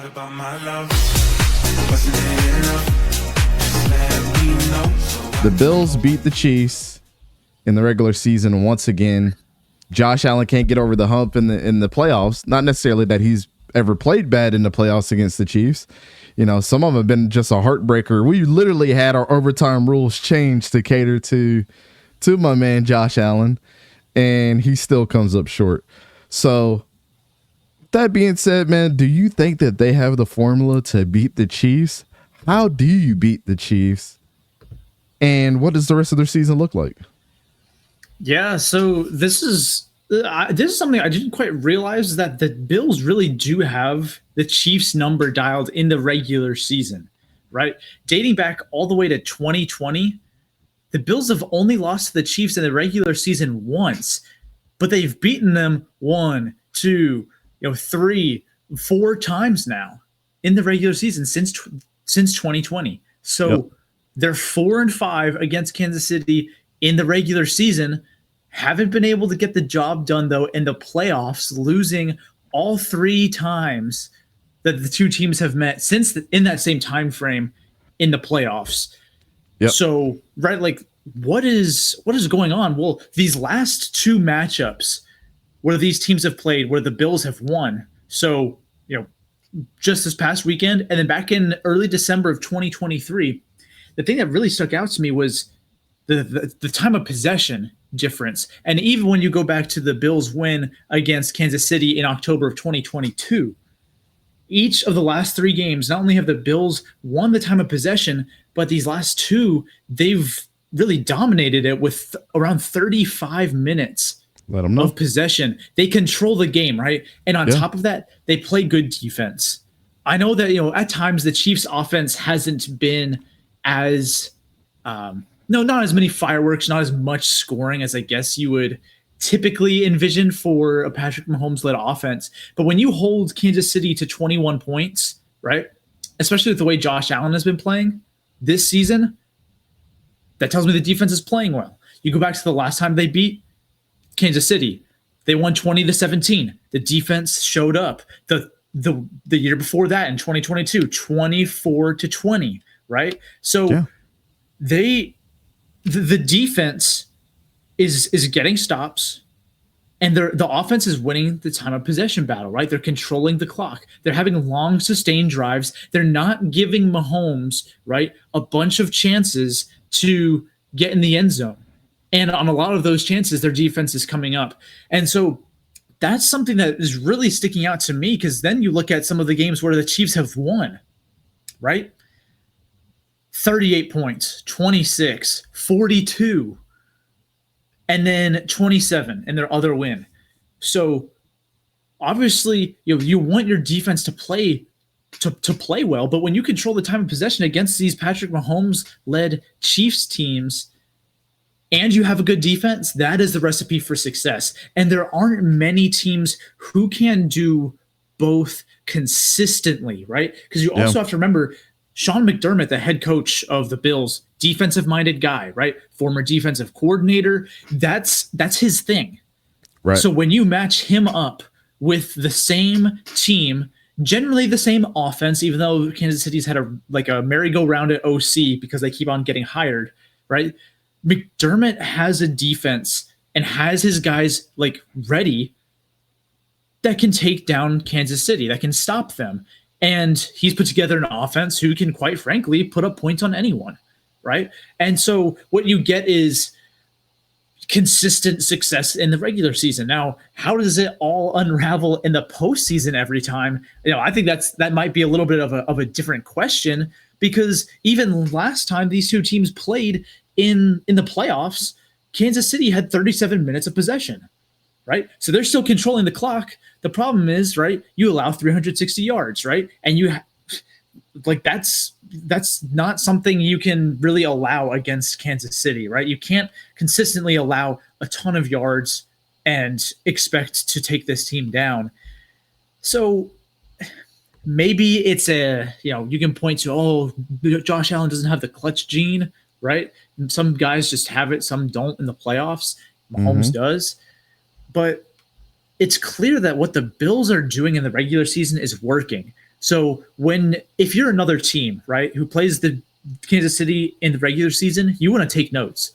What about my love? Wasn't it enough? Just let me know. The Bills beat the Chiefs in the regular season once again. Josh Allen can't get over the hump in the playoffs. Not necessarily that he's ever played bad in the playoffs against the Chiefs. You know, some of them have been just a heartbreaker. We literally had our overtime rules changed to cater to my man Josh Allen, and he still comes up short. So that being said, man, do you think that they have the formula to beat the Chiefs? How do you beat the Chiefs? And what does the rest of their season look like? Yeah, so this is something I didn't quite realize, that the Bills really do have the Chiefs number dialed in the regular season, right? Dating back all the way to 2020, the Bills have only lost to the Chiefs in the regular season once, but they've beaten them 1, 2, 3, 4 times now in the regular season since 2020. So they're 4-5 against Kansas City in the regular season. Haven't been able to get the job done, though, in the playoffs, losing all 3 times that the two teams have met since in that same time frame in the playoffs. Yep. So, right, like, what is going on? Well, these last 2 matchups where these teams have played, where the Bills have won. So, just this past weekend, and then back in early December of 2023, the thing that really stuck out to me was the time of possession difference. And even when you go back to the Bills win against Kansas City in October of 2022, each of the last 3 games, not only have the Bills won the time of possession, but these last 2, they've really dominated it with around 35 minutes of possession. They control the game, right? And on top of that, they play good defense. I know that, at times the Chiefs offense hasn't been as, not as many fireworks, not as much scoring as I guess you would typically envision for a Patrick Mahomes-led offense. But when you hold Kansas City to 21 points, right, especially with the way Josh Allen has been playing this season, that tells me the defense is playing well. You go back to the last time they beat Kansas City, they won 20-17. The defense showed up. The year before that in 2022, 24-20, right? So the defense is getting stops, and the offense is winning the time of possession battle, right? They're controlling the clock. They're having long, sustained drives. They're not giving Mahomes, right, a bunch of chances to get in the end zone. And on a lot of those chances, their defense is coming up. And so that's something that is really sticking out to me, because then you look at some of the games where the Chiefs have won, right? 38 points, 26, 42, and then 27 in their other win. So obviously, you want your defense to play well, but when you control the time of possession against these Patrick Mahomes-led Chiefs teams, and you have a good defense, that is the recipe for success. And there aren't many teams who can do both consistently, right? Because you also have to remember, Sean McDermott, the head coach of the Bills, defensive-minded guy, right? Former defensive coordinator. That's his thing. Right. So when you match him up with the same team, generally the same offense, even though Kansas City's had a merry-go-round at OC because they keep on getting hired, right? McDermott has a defense and has his guys ready that can take down Kansas City, that can stop them. And he's put together an offense who can, quite frankly, put up points on anyone, right? And so what you get is consistent success in the regular season. Now, how does it all unravel in the postseason every time? I think that might be a little bit of a different question, because even last time these two teams played in the playoffs, Kansas City had 37 minutes of possession, right? So they're still controlling the clock. The problem is, right, you allow 360 yards, right? And that's not something you can really allow against Kansas City, right? You can't consistently allow a ton of yards and expect to take this team down. So maybe it's you can point to, Josh Allen doesn't have the clutch gene, right? Some guys just have it, some don't in the playoffs. Mahomes does. But it's clear that what the Bills are doing in the regular season is working. So if you're another team, right, who plays the Kansas City in the regular season, you want to take notes.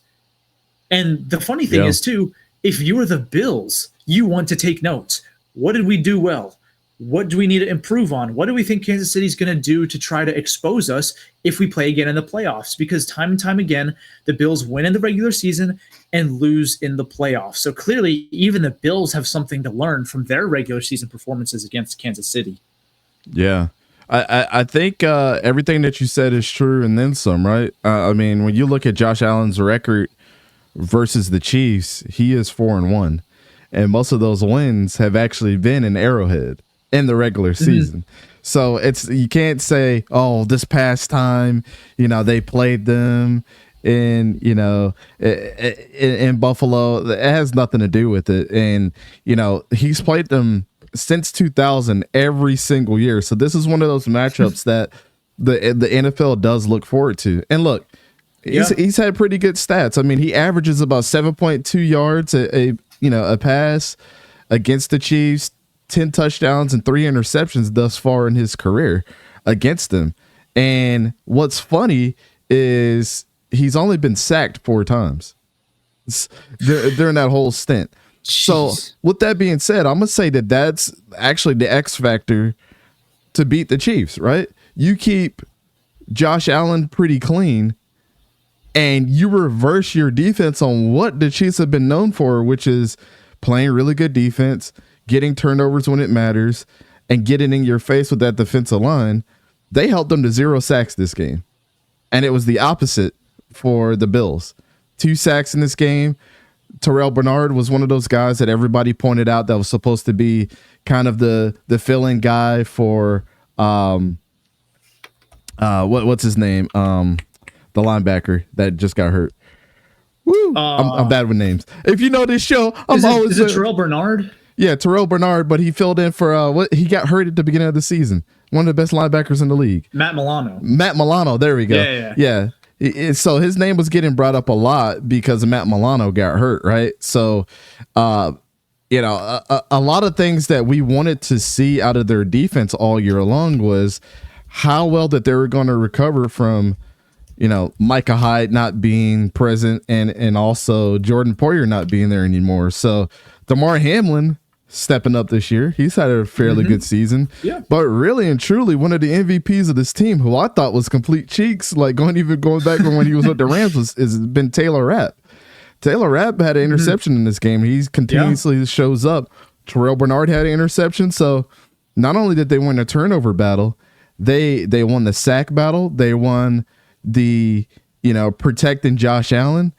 And the funny thing is too, if you were the Bills, you want to take notes. What did we do well? What do we need to improve on? What do we think Kansas City's going to do to try to expose us if we play again in the playoffs? Because time and time again, the Bills win in the regular season and lose in the playoffs. So clearly, even the Bills have something to learn from their regular season performances against Kansas City. Yeah. I think everything that you said is true and then some, right? I mean, when you look at Josh Allen's record versus the Chiefs, he is 4-1. And most of those wins have actually been in Arrowhead in the regular season. So you can't say, oh, this past time, they played them in Buffalo. It has nothing to do with it. And, he's played them since 2000 every single year. So this is one of those matchups that the NFL does look forward to. And look, he's had pretty good stats. I mean, he averages about 7.2 yards a pass against the Chiefs, 10 touchdowns and 3 interceptions thus far in his career against them. And what's funny is he's only been sacked 4 times during that whole stint. Jeez. So with that being said, I'm going to say that that's actually the X factor to beat the Chiefs, right? You keep Josh Allen pretty clean and you reverse your defense on what the Chiefs have been known for, which is playing really good defense, getting turnovers when it matters, and getting in your face with that defensive line. They held them to 0 sacks this game. And it was the opposite for the Bills. 2 sacks in this game. Terrell Bernard was one of those guys that everybody pointed out that was supposed to be kind of the fill-in guy for what's his name? The linebacker that just got hurt. Woo! I'm bad with names. If you know this show, is it Terrell Bernard? Yeah, Terrell Bernard, but he filled in for he got hurt at the beginning of the season. One of the best linebackers in the league. Matt Milano. There we go. Yeah. So his name was getting brought up a lot because Matt Milano got hurt, right? So, a lot of things that we wanted to see out of their defense all year long was how well that they were going to recover from, Micah Hyde not being present and also Jordan Poyer not being there anymore. So Damar Hamlin stepping up this year. He's had a fairly good season. Yeah. But really and truly, one of the MVPs of this team, who I thought was complete cheeks, like going back when he was with the Rams, has been Taylor Rapp. Taylor Rapp had an interception in this game. He continuously shows up. Terrell Bernard had an interception. So not only did they win a turnover battle, they won the sack battle. They won the protecting Josh Allen.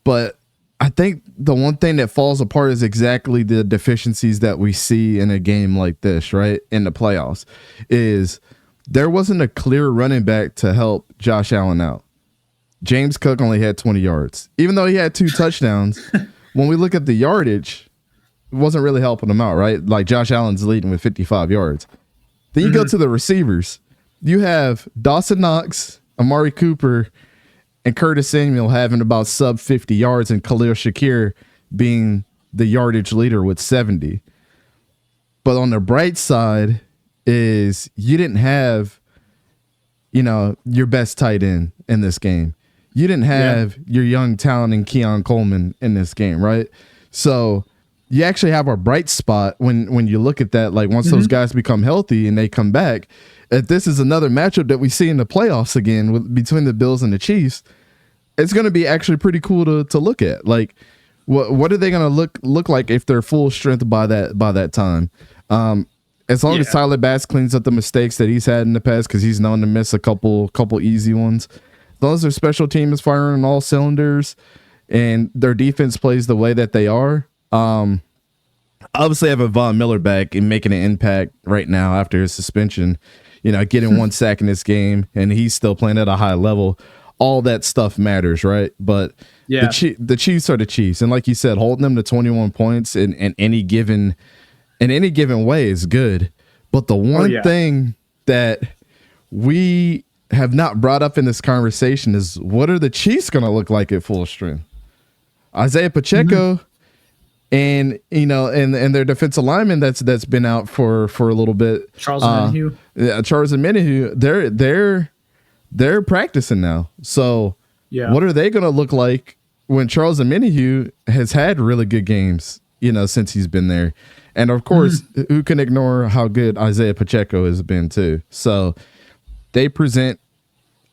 But I think the one thing that falls apart is exactly the deficiencies that we see in a game like this, right? In the playoffs, is there wasn't a clear running back to help Josh Allen out. James Cook only had 20 yards. Even though he had 2 touchdowns, when we look at the yardage, it wasn't really helping him out, right? Like Josh Allen's leading with 55 yards. Then you go to the receivers. You have Dawson Knox, Amari Cooper, and Curtis Samuel having about sub 50 yards, and Khalil Shakir being the yardage leader with 70. But on the bright side is you didn't have, your best tight end in this game. You didn't have your young talent in Keon Coleman in this game, right? So you actually have a bright spot when you look at that. Like once those guys become healthy and they come back, if this is another matchup that we see in the playoffs again between the Bills and the Chiefs, it's going to be actually pretty cool to look at. Like, what are they going to look like if they're full strength by that time? As long as Tyler Bass cleans up the mistakes that he's had in the past, because he's known to miss a couple easy ones. As long as their special team is firing on all cylinders and their defense plays the way that they are. Obviously, having Von Miller back and making an impact right now after his suspension, getting 1 sack in this game, and he's still playing at a high level. All that stuff matters, right? But the Chiefs are the Chiefs, and like you said, holding them to 21 points in any given way is good. But the one thing that we have not brought up in this conversation is, what are the Chiefs going to look like at full strength? Isaiah Pacheco And and their defensive lineman that's been out for a little bit. Charles Menahue. Yeah, Charles and Menahue, they're practicing now. So what are they going to look like when Charles and Menahue has had really good games, since he's been there? And of course, who can ignore how good Isaiah Pacheco has been too? So they present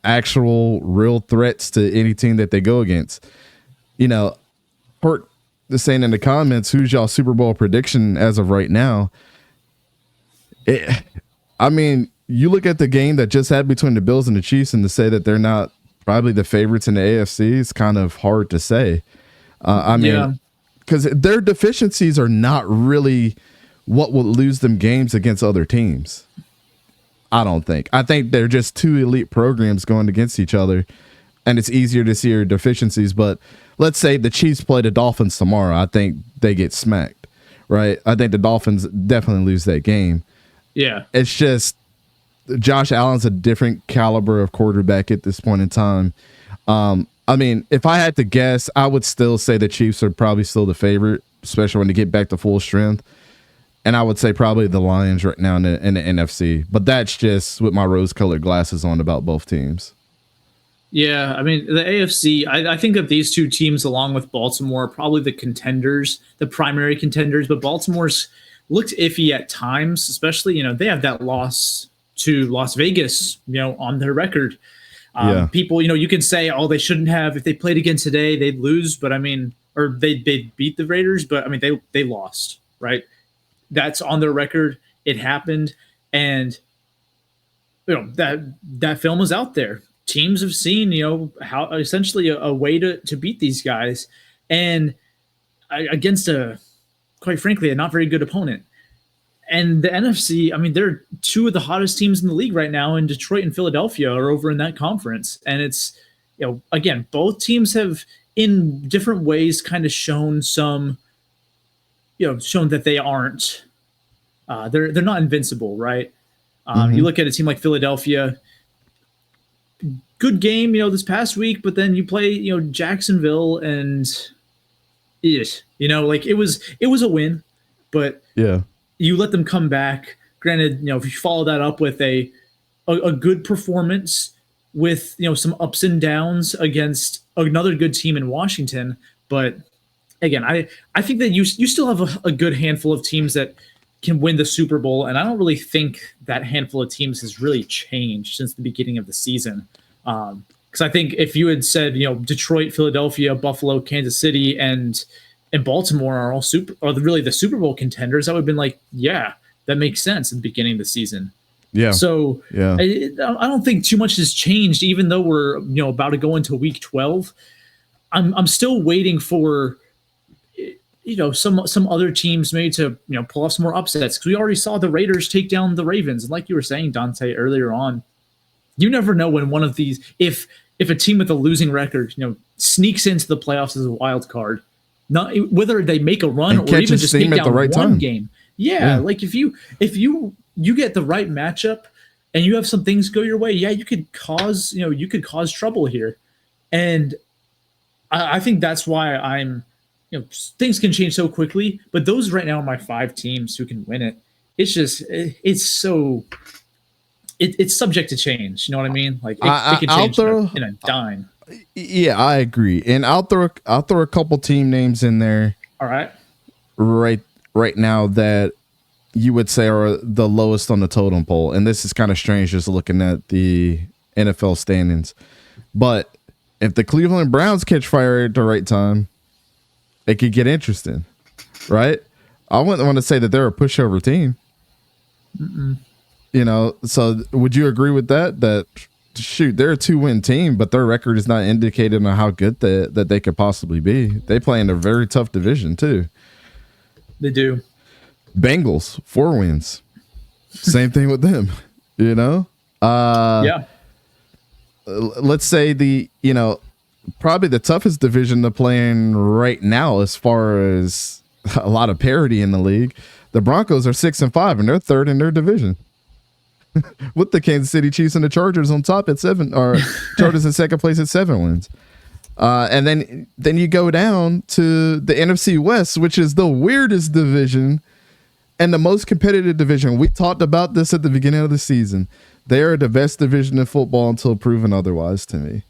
actual real threats to any team that they go against. Port is saying in the comments, who's y'all Super Bowl prediction as of right now? You look at the game that just had between the Bills and the Chiefs, and to say that they're not probably the favorites in the AFC is kind of hard to say. Because their deficiencies are not really what will lose them games against other teams. I don't think. I think they're just two elite programs going against each other, and it's easier to see your deficiencies. But let's say the Chiefs play the Dolphins tomorrow. I think they get smacked, right? I think the Dolphins definitely lose that game. Yeah. It's just Josh Allen's a different caliber of quarterback at this point in time. If I had to guess, I would still say the Chiefs are probably still the favorite, especially when they get back to full strength. And I would say probably the Lions right now in the NFC. But that's just with my rose-colored glasses on about both teams. Yeah, the AFC, I think of these two teams along with Baltimore, probably the contenders, the primary contenders. But Baltimore's looked iffy at times, especially, they have that loss to Las Vegas, on their record. People, you can say, oh, they shouldn't have. If they played again today, they'd lose. But or they'd beat the Raiders. But they lost, right? That's on their record. It happened. And, that film was out there. Teams have seen, how essentially a way to beat these guys. And against quite frankly, a not very good opponent. And the NFC, they're two of the hottest teams in the league right now, and Detroit and Philadelphia are over in that conference. And it's, again, both teams have in different ways kind of shown shown that they aren't, they're not invincible, right? You look at a team like Philadelphia, good game, this past week, but then you play, Jacksonville and it was a win, but you let them come back. Granted, if you follow that up with a good performance with, some ups and downs against another good team in Washington. But again, I think that you still have a good handful of teams that can win the Super Bowl. And I don't really think that handful of teams has really changed since the beginning of the season. Because I think if you had said, Detroit, Philadelphia, Buffalo, Kansas City, and Baltimore are all really the Super Bowl contenders, I would have been like, yeah, that makes sense at the beginning of the season. Yeah. So I don't think too much has changed, even though we're about to go into week 12. I'm still waiting for some other teams maybe to pull off some more upsets, because we already saw the Raiders take down the Ravens, and like you were saying, Dante, earlier on, you never know when one of these, if a team with a losing record sneaks into the playoffs as a wild card, not whether they make a run or even just take down the right one game. Yeah, like if you get the right matchup and you have some things go your way, you could cause trouble here. And I think that's why I'm things can change so quickly, but those right now are my 5 teams who can win it. It's just it's subject to change. You know what I mean? Like it can change in a dime. Yeah, I agree. And I'll throw a couple team names in there. All right. Right now that you would say are the lowest on the totem pole. And this is kind of strange just looking at the NFL standings. But if the Cleveland Browns catch fire at the right time, it could get interesting, right? I wouldn't want to say that they're a pushover team. So would you agree with that? That shoot, they're a 2-win team, but their record is not indicated on how good that they could possibly be. They play in a very tough division too. They do. Bengals 4 wins. Same thing with them. Let's say probably the toughest division to play in right now, as far as a lot of parity in the league. The Broncos are 6-5, and they're 3rd in their division. With the Kansas City Chiefs and the Chargers on top at 7, or Chargers in second place at 7 wins. And then you go down to the NFC West, which is the weirdest division and the most competitive division. We talked about this at the beginning of the season. They are the best division in football until proven otherwise to me.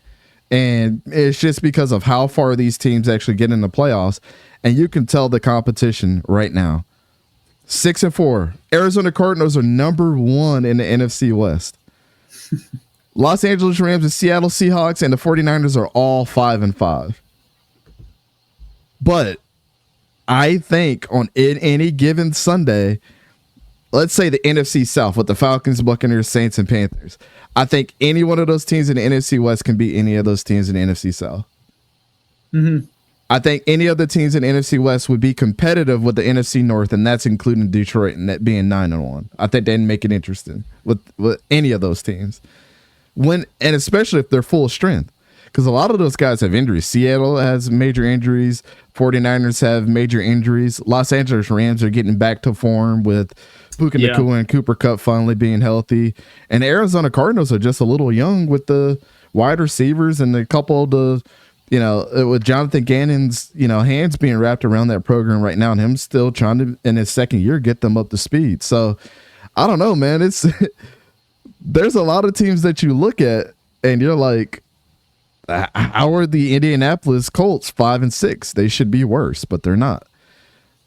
And it's just because of how far these teams actually get in the playoffs. And you can tell the competition right now. 6-4. Arizona Cardinals are number 1 in the NFC West. Los Angeles Rams and Seattle Seahawks and the 49ers are all 5-5. But I think on any given Sunday, let's say the NFC South with the Falcons, Buccaneers, Saints, and Panthers. I think any one of those teams in the NFC West can beat any of those teams in the NFC South. Mm-hmm. I think any of the teams in the NFC West would be competitive with the NFC North, and that's including Detroit and that being 9-1. I think they'd make it interesting with any of those teams. And especially if they're full strength. Because a lot of those guys have injuries. Seattle has major injuries. 49ers have major injuries. Los Angeles Rams are getting back to form with Puka Nacua and Cooper Kupp finally being healthy. And the Arizona Cardinals are just a little young with the wide receivers and a couple of the, with Jonathan Gannon's, hands being wrapped around that program right now and him still trying to, in his second year, get them up to speed. So, I don't know, man. It's there's a lot of teams that you look at and you're like, how are the Indianapolis Colts 5-6? They should be worse, but they're not.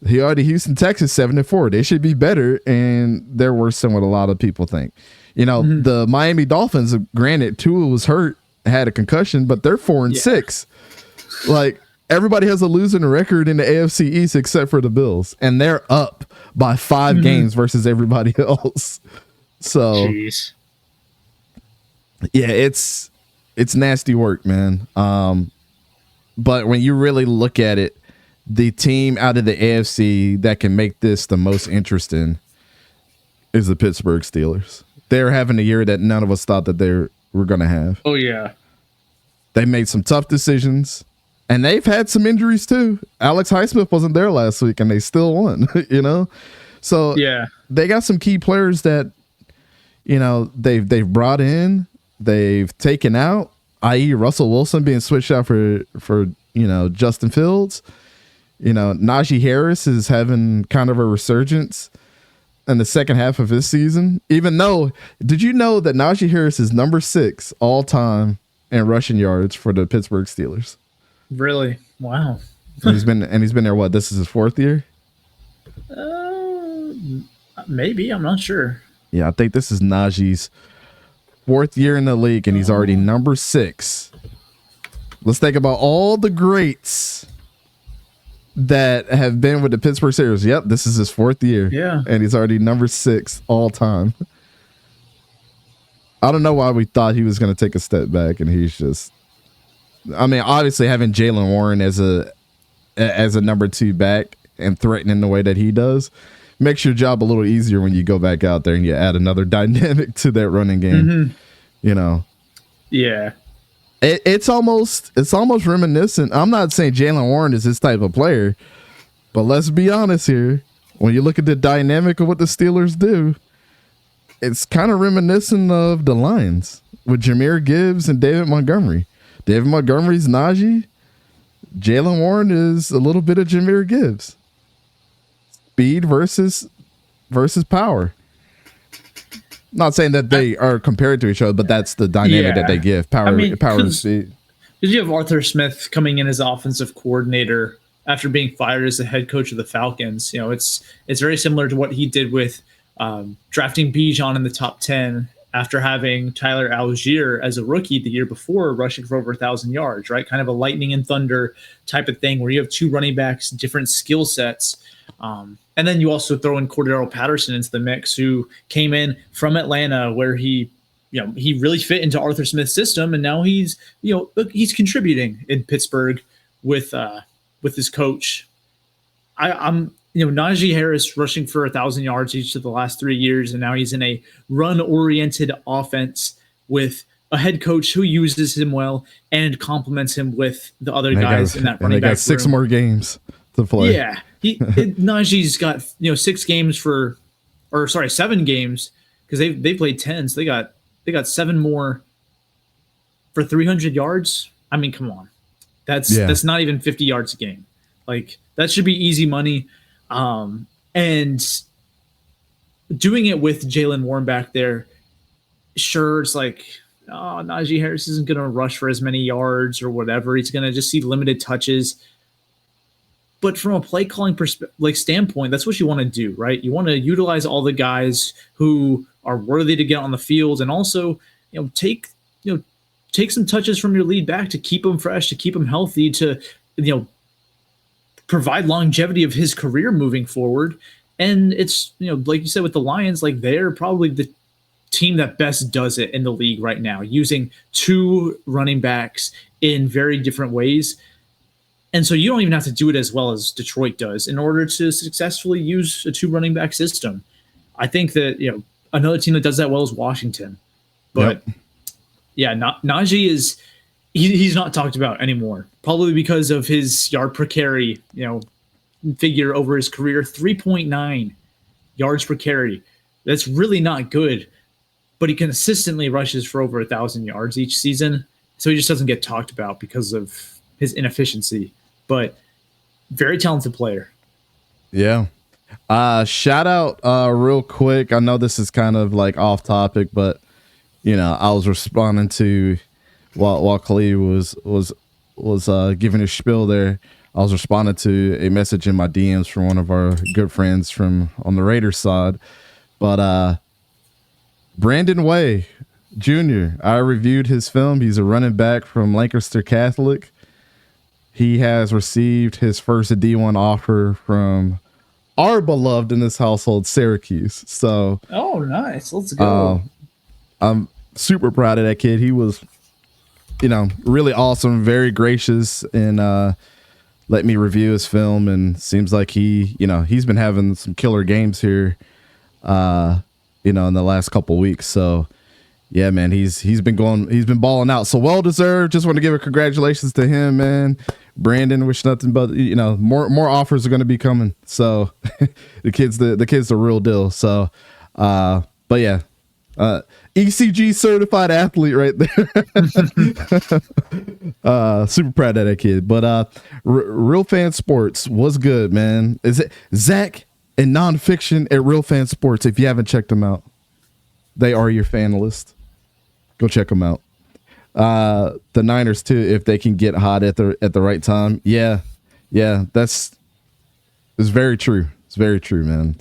Houston, Texas 7-4. They should be better, and they're worse than what a lot of people think. The Miami Dolphins, granted, Tua was hurt, had a concussion, but they're 4-6. Like, everybody has a losing record in the AFC East except for the Bills, and they're up by 5 games versus everybody else. So, jeez. Yeah, it's nasty work, man. But when you really look at it, the team out of the AFC that can make this the most interesting is the Pittsburgh Steelers. They're having a year that none of us thought that they were going to have. Oh, yeah. They made some tough decisions, and they've had some injuries too. Alex Highsmith wasn't there last week, and they still won, So yeah, they got some key players that, they've brought in. They've taken out, i.e. Russell Wilson being switched out for Justin Fields. Najee Harris is having kind of a resurgence in the second half of his season. Even though, did you know that Najee Harris is number 6 all time in rushing yards for the Pittsburgh Steelers? Really? Wow. And he's been there. What? This is his 4th year. Maybe, I'm not sure. Yeah, I think this is Najee's 4th year in the league, and he's already number 6. Let's think about all the greats that have been with the Pittsburgh Steelers. Yep, this is his 4th year. Yeah. And he's already number 6 all time. I don't know why we thought he was going to take a step back, and he's just, obviously having Jaylen Warren as a number 2 back and threatening the way that he does makes your job a little easier when you go back out there and you add another dynamic to that running game. Yeah. It's almost reminiscent. I'm not saying Jaylen Warren is this type of player, but let's be honest here. When you look at the dynamic of what the Steelers do, it's kind of reminiscent of the Lions with Jahmyr Gibbs and David Montgomery. David Montgomery's Najee. Jaylen Warren is a little bit of Jahmyr Gibbs. Speed versus power. Not saying that they are compared to each other, but that's the dynamic that they give. Power and speed. Did you have Arthur Smith coming in as offensive coordinator after being fired as the head coach of the Falcons? It's very similar to what he did with drafting Bijan in the top 10 after having Tyler Algier as a rookie the year before, rushing for over 1,000 yards, right? Kind of a lightning and thunder type of thing where you have 2 running backs, different skill sets. And then you also throw in Cordero Patterson into the mix, who came in from Atlanta, where he really fit into Arthur Smith's system, and now he's contributing in Pittsburgh with his coach. I'm Najee Harris rushing for 1,000 yards each of the last 3 years, and now he's in a run-oriented offense with a head coach who uses him well and complements him with the other guys in that running back room. They got 6 more games to play. Yeah. Najee's got 7 games because they played 10, so they got 7 more for 300 yards. Come on. That's not even 50 yards a game. Like, that should be easy money. And doing it with Jaylen Warren back there, sure, it's like, oh, Najee Harris isn't going to rush for as many yards or whatever. He's going to just see limited touches. But from a play calling standpoint, that's what you want to do, right? You want to utilize all the guys who are worthy to get on the field, and also, take some touches from your lead back to keep him fresh, to keep him healthy, to provide longevity of his career moving forward. And it's, like you said with the Lions, like, they're probably the team that best does it in the league right now, using two running backs in very different ways. And so you don't even have to do it as well as Detroit does in order to successfully use a two running back system. I think that, another team that does that well is Washington. But Najee he's not talked about anymore, probably because of his yard per carry, figure over his career, 3.9 yards per carry. That's really not good, but he consistently rushes for over 1,000 yards each season. So he just doesn't get talked about because of his inefficiency, but very talented player. Yeah. Shout out real quick. I know this is kind of like off topic, but I was responding to while Khalid was giving his spiel there. I was responding to a message in my DMs from one of our good friends from on the Raiders side. But Brandon Way Jr., I reviewed his film. He's a running back from Lancaster Catholic. He has received his first D1 offer from our beloved in this household, Syracuse. So, oh, nice. Let's go. I'm super proud of that kid. He was, really awesome, very gracious, and let me review his film. And seems like he's been having some killer games here, in the last couple weeks. So, yeah, man, he's been balling out. So well deserved. Just want to give a congratulations to him, man. Brandon, wish nothing but more offers are going to be coming. So the kid's the real deal. So, but yeah, ECG certified athlete right there. Super proud of that kid. But Real Fan Sports was good, man. Is it Zach and Nonfiction at Real Fan Sports? If you haven't checked them out, they are your fan list. Go check them out. The Niners too, if they can get hot at the right time. Yeah, it's very true. It's very true, man.